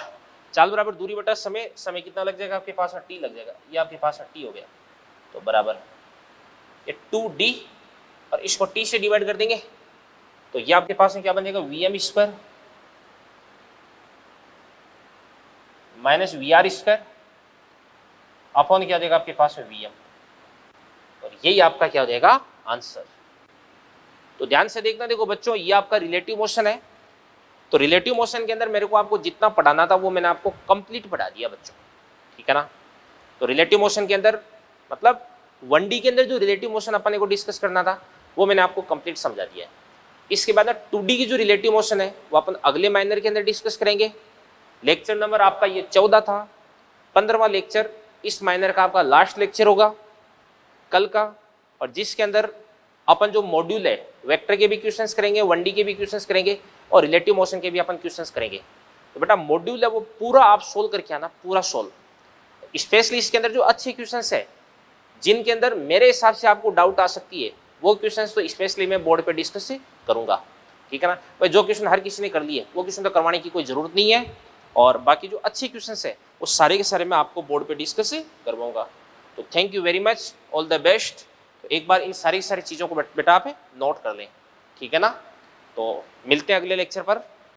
A: चाल बराबर दूरी बटा समय, समय कितना लग जाएगा आपके पास, टी लग जाएगा। ये आपके पास टी हो गया, तो बराबर ये 2D और इसको टी से डिवाइड कर देंगे, तो ये आपके पास में क्या बन जाएगा, V M square minus V R square upon क्या देगा आपके पास में वी एम। और यही आपका क्या हो जाएगा आंसर। तो ध्यान से देखना, देखो बच्चों ये आपका रिलेटिव मोशन है। तो रिलेटिव मोशन के अंदर मेरे को आपको जितना पढ़ाना था वो मैंने आपको कंप्लीट पढ़ा दिया बच्चों, ठीक है ना। तो रिलेटिव मोशन के अंदर मतलब 1D के अंदर जो रिलेटिव मोशन अपन को डिस्कस करना था वो मैंने आपको कंप्लीट समझा दिया है। इसके बाद 2D की जो रिलेटिव मोशन है वो अपन अगले माइनर के अंदर डिस्कस करेंगे। लेक्चर नंबर आपका ये 14 था, 15वां लेक्चर इस माइनर का आपका लास्ट लेक्चर होगा कल का, और जिसके अंदर अपन जो मॉड्यूल है वेक्टर के भी क्वेश्चंस करेंगे, 1D के भी क्वेश्चंस करेंगे और रिलेटिव मोशन के भी अपन क्वेश्चंस करेंगे। तो बेटा मॉड्यूल है वो पूरा आप सोल्व करके आना, पूरा सोल्व। स्पेशली इसके अंदर जो अच्छे क्वेश्चंस है जिनके अंदर मेरे हिसाब से आपको डाउट आ सकती है वो क्वेश्चंस तो स्पेशली मैं बोर्ड पे डिस्कस करूंगा, ठीक है ना भाई। जो क्वेश्चन हर किसी ने कर लिए वो क्वेश्चन तो करवाने की कोई जरूरत नहीं है, और बाकी जो अच्छे क्वेश्चंस है वो सारे के सारे मैं आपको बोर्ड पे डिस्कस करवाऊंगा। तो thank you very much, all the best. तो एक बार इन सारी चीज़ों को बेटा आप नोट कर लें, ठीक है ना। तो मिलते हैं अगले लेक्चर पर।